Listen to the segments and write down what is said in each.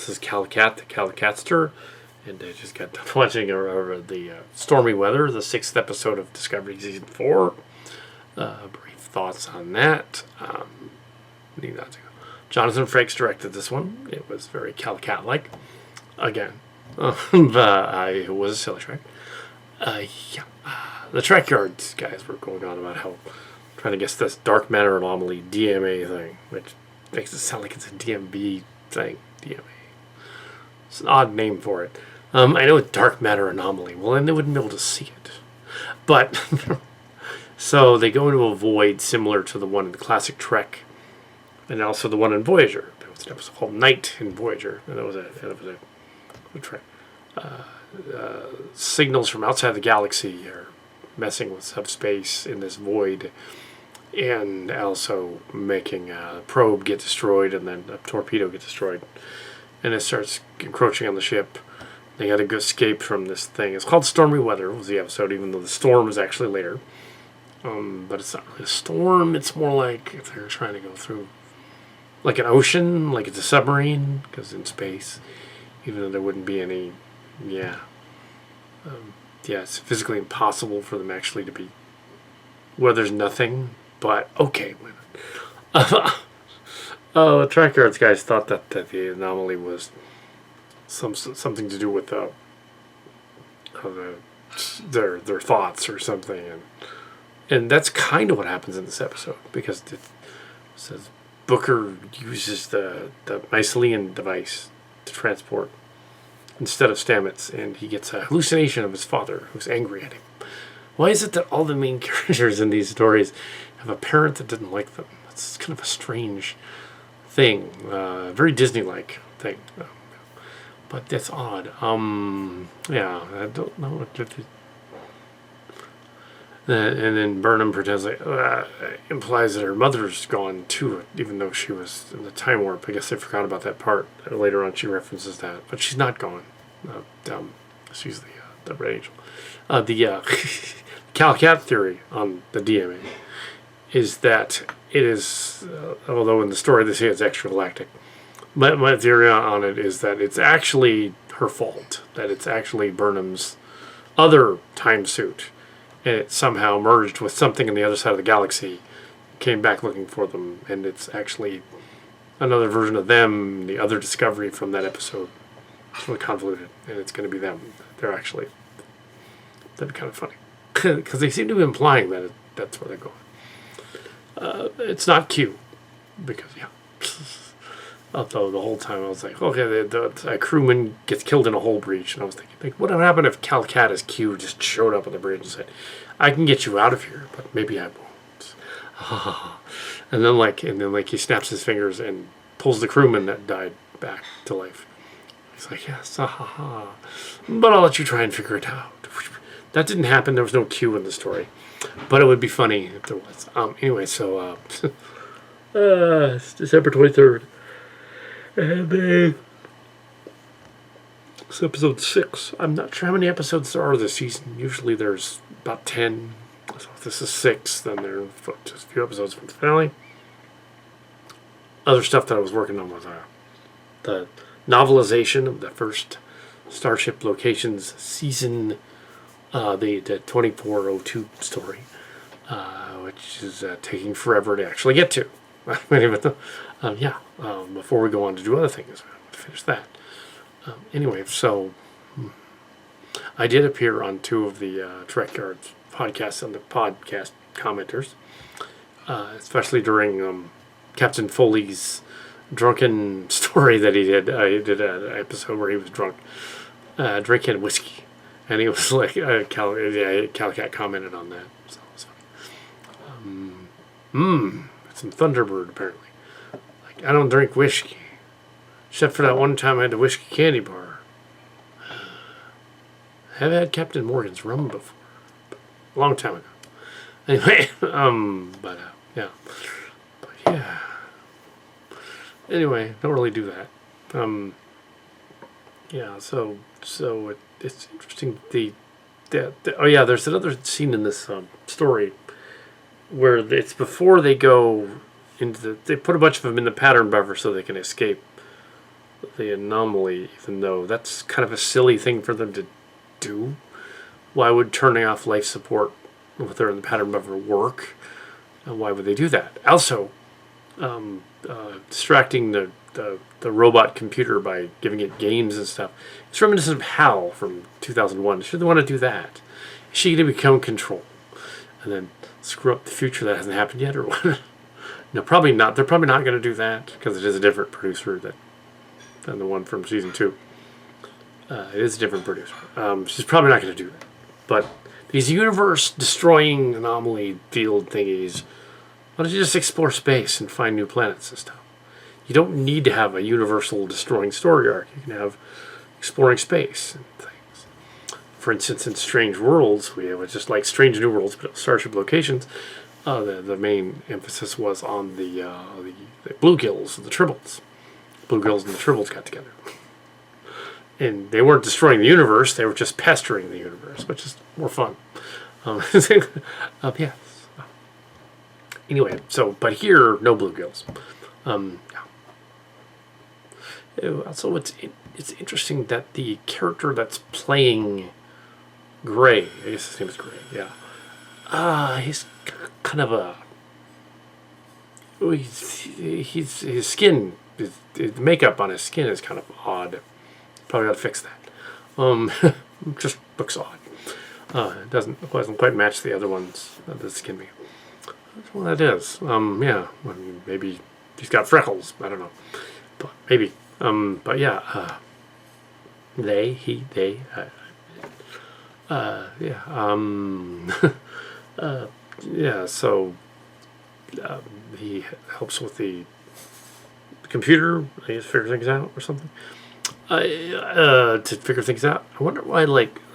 This is Kal Kat, the Kal Katster, and I just got done watching the Stormy Weather, the 6th episode of Discovery Season 4. Brief thoughts on that. Jonathan Frakes directed this one. It was very Kal Kat-like. Again, it was a silly track. The track yards guys were going on about how trying to guess this dark matter anomaly DMA thing, which makes it sound like it's a DMB thing. DMA. It's an odd name for it. I know it's dark matter anomaly. Well, then they wouldn't be able to see it. But so they go into a void similar to the one in the classic Trek, and also the one in Voyager. There was an episode called Night in Voyager, and that was a Trek. Signals from outside the galaxy are messing with subspace in this void, and also making a probe get destroyed and then a torpedo get destroyed. And it starts encroaching on the ship. They had to escape from this thing. It's called Stormy Weather, was the episode, even though the storm is actually later. But it's not really a storm. It's more like if they're trying to go through like an ocean, like it's a submarine, because in space, even though there wouldn't be any, it's physically impossible for them actually to be where there's nothing. But okay, wait a minute. The track yards guys thought that the anomaly was something to do with their thoughts or something, and that's kind of what happens in this episode, because it says Booker uses the mycelium device to transport instead of Stamets, and he gets a hallucination of his father who's angry at him. Why is it that all the main characters in these stories have a parent that didn't like them? That's kind of a strange thing, very Disney-like thing, but that's odd. I don't know what to do. And then Burnham pretends like implies that her mother's gone too, even though she was in the time warp. I guess I forgot about that part. Later on, she references that, but she's not gone. She's the Red Angel. The Kal Kat theory on the DMA is that it is, although in the story they say it's extragalactic, my theory on it is that it's actually her fault, that it's actually Burnham's other time suit, and it somehow merged with something on the other side of the galaxy, came back looking for them, and it's actually another version of them, the other discovery from that episode. It's really convoluted, and it's going to be them. That'd be kind of funny, because they seem to be implying that that's where they're going. It's not Q, because although the whole time I was like, okay, a crewman gets killed in a hull breach, and I was thinking, what would happen if Kal Kat as Q just showed up on the bridge and said, I can get you out of here, but maybe I won't. and then he snaps his fingers and pulls the crewman that died back to life. He's like, yes, but I'll let you try and figure it out. That didn't happen. There was no Q in the story, but it would be funny if there was. Anyway, so it's December 23rd. And it's episode 6. I'm not sure how many episodes there are this season. Usually there's about 10. So if this is 6, then there are just a few episodes from the finale. Other stuff that I was working on was the novelization of the first Starship Locations season, the 2402 story, which is taking forever to actually get to. Before we go on to do other things, I want to finish that. Anyway, so I did appear on 2 of the Trek Yards podcasts on the podcast commenters, especially during Captain Foley's drunken story that he did. I did an episode where he was drunk, drinking whiskey, and he was like, Kal Kat commented on that. So it was funny. Some Thunderbird apparently. I don't drink whiskey, except for that one time I had a whiskey candy bar. I've had Captain Morgan's rum before, a long time ago. Anyway, Anyway, don't really do that. So it's interesting. There's another scene in this story where it's before they go. They put a bunch of them in the pattern buffer so they can escape the anomaly, even though that's kind of a silly thing for them to do. Why would turning off life support if they're in the pattern ever work? Why would they do that? Also, distracting the robot computer by giving it games and stuff. It's reminiscent of Hal from 2001. Should they want to do that? Is she going to become control and then screw up the future that hasn't happened yet, or what? No, probably not. They're probably not going to do that because it is a different producer than the one from season 2. It is a different producer. She's probably not going to do that. But these universe-destroying anomaly field thingies, why don't you just explore space and find new planets and stuff? You don't need to have a universal destroying story arc. You can have exploring space and things. For instance, in Strange Worlds, we have just like Strange New Worlds, but Starship Locations. The main emphasis was on the bluegills and the tribbles. Bluegills and the tribbles got together. And they weren't destroying the universe, they were just pestering the universe, which is more fun. Yeah. Anyway, but here, no bluegills. Also, it's interesting that the character that's playing Gray, I guess his name is Gray, yeah. He's kind of a... his skin, the makeup on his skin is kind of odd. Probably got to fix that. Just looks odd. It doesn't quite match the other ones the skin makeup. Well, that is. Yeah. I mean, maybe he's got freckles. I don't know. But maybe. But yeah. They. Yeah. Yeah. So he helps with the computer. He figure things out or something. To figure things out. I wonder why.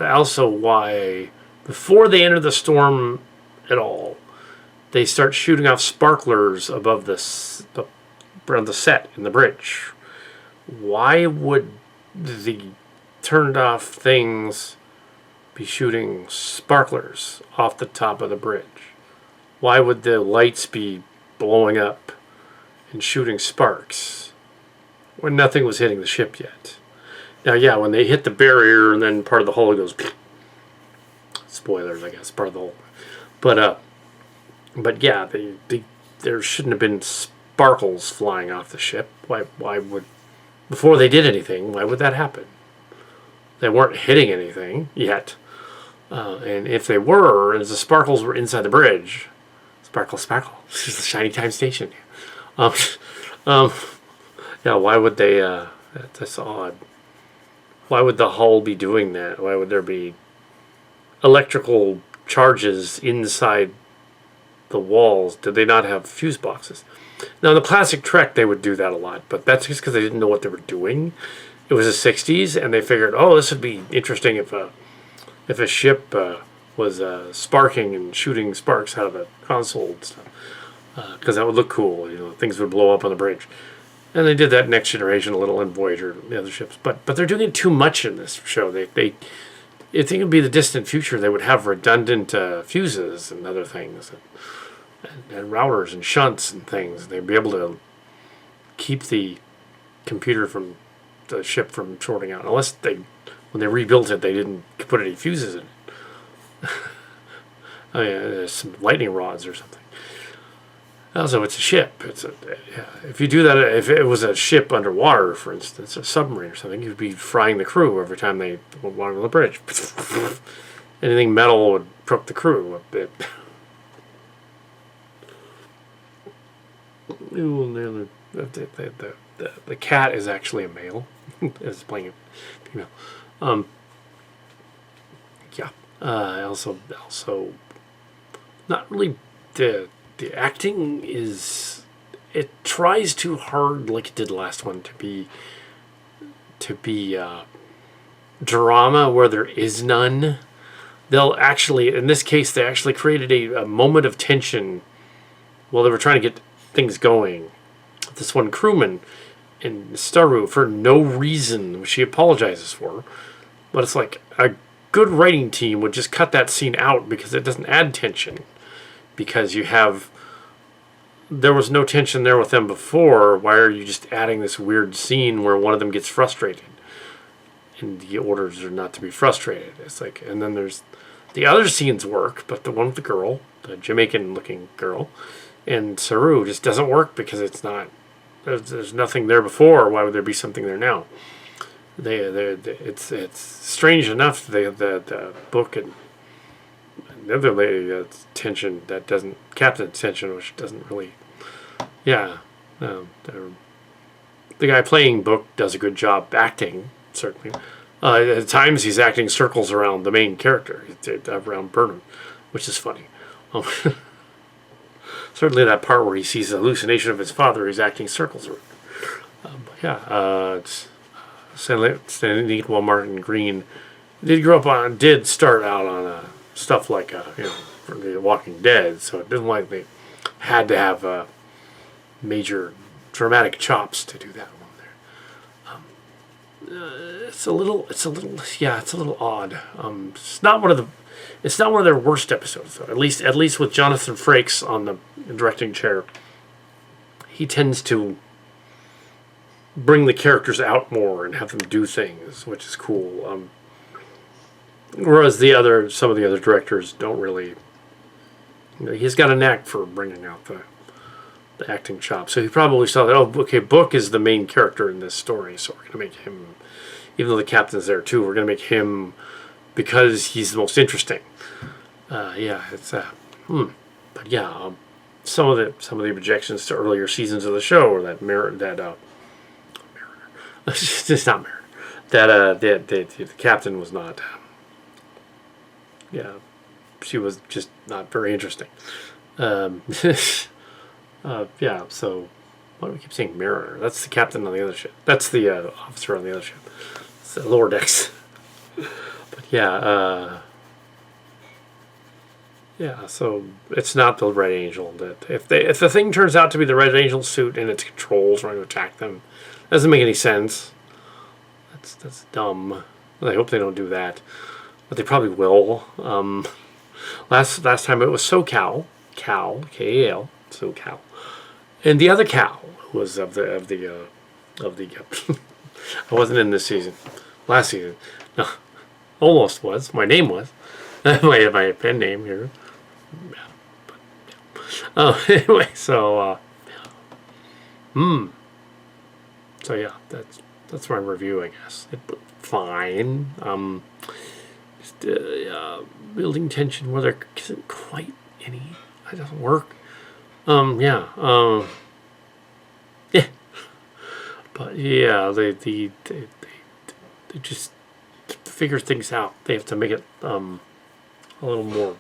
Also why before they enter the storm at all, they start shooting off sparklers above around the set in the bridge. Why would the turned off things be shooting sparklers off the top of the bridge? Why would the lights be blowing up and shooting sparks when nothing was hitting the ship yet? Now, yeah, when they hit the barrier and then part of the hull goes... Spoilers, I guess, part of the hull. But yeah, there shouldn't have been sparkles flying off the ship. Why would... Before they did anything, why would that happen? They weren't hitting anything yet. And if they were, as the sparkles were inside the bridge... Sparkle, sparkle. This is the Shiny Time Station. Yeah, why would they... that's odd. Why would the hull be doing that? Why would there be electrical charges inside the walls? Did they not have fuse boxes? Now, in the classic Trek, they would do that a lot, but that's just because they didn't know what they were doing. It was the 60s, and they figured, oh, this would be interesting if a ship was sparking and shooting sparks out of the console and stuff, because that would look cool. You know, things would blow up on the bridge. And they did that Next Generation a little in Voyager and the other ships. But they're doing it too much in this show. I think it would be the distant future. They would have redundant fuses and other things. And routers and shunts and things. They'd be able to keep the computer from the ship from shorting out. Unless when they rebuilt it, they didn't put any fuses in it. Oh yeah, there's some lightning rods or something. Also, it's a ship. If you do that, if it was a ship underwater, for instance, a submarine or something, you'd be frying the crew every time they went along the bridge. Anything metal would cook the crew a bit. The cat is actually a male. It's playing a female. Yeah. Also, not really the acting is, it tries too hard like it did the last one to be drama where there is none. They'll actually, in this case, they actually created a moment of tension while they were trying to get things going. This one crewman in Staru, for no reason, which she apologizes for, but it's like a good writing team would just cut that scene out because it doesn't add tension. Because you have there was no tension there with them before. Why are you just adding this weird scene where one of them gets frustrated? And the orders are not to be frustrated. It's like, and then there's the other scenes work, but the one with the girl, the Jamaican-looking girl, and Saru just doesn't work because it's not. There's nothing there before. Why would there be something there now? It's strange enough. The book and the other lady tension that doesn't Captain's tension, which doesn't really. Yeah, the guy playing book does a good job acting. Certainly, at times he's acting circles around the main character, around Burnham, which is funny. Certainly that part where he sees the hallucination of his father, he's acting circles around. Stanley Martin Green did start out on stuff like The Walking Dead, so it didn't like they had to have major dramatic chops to do that one there. It's a little odd. It's not one of their worst episodes though. At least with Jonathan Frakes on the directing chair, he tends to bring the characters out more and have them do things, which is cool. Whereas some of the other directors don't really. He's got a knack for bringing out the acting chops. So he probably saw that. Oh, okay, Book is the main character in this story, so we're gonna make him. Even though the captain's there too, we're gonna make him because he's the most interesting. But yeah, some of the objections to earlier seasons of the show were that Mariner. It's not Mariner. That the captain was not. She was just not very interesting. So why do we keep saying Mariner? That's the captain on the other ship. That's the officer on the other ship. It's the lower decks. But so it's not the Red Angel. That if the thing turns out to be the Red Angel suit and its control trying to attack them, doesn't make any sense. That's dumb. I hope they don't do that, but they probably will. Last time it was SoCal, Kal, SoCal, and the other Cal was of the. I wasn't in this season. Last season, no, almost was. My name was. my pen name here. Anyway, so that's my review, I guess. Fine. Building tension where there isn't quite any. It doesn't work. But yeah, they just figure things out. They have to make it a little more.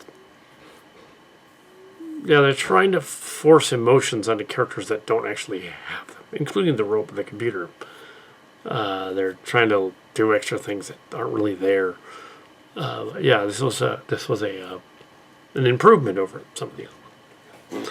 Yeah, they're trying to force emotions onto characters that don't actually have them, including the computer. They're trying to do extra things that aren't really there. This was an improvement over some of the other ones.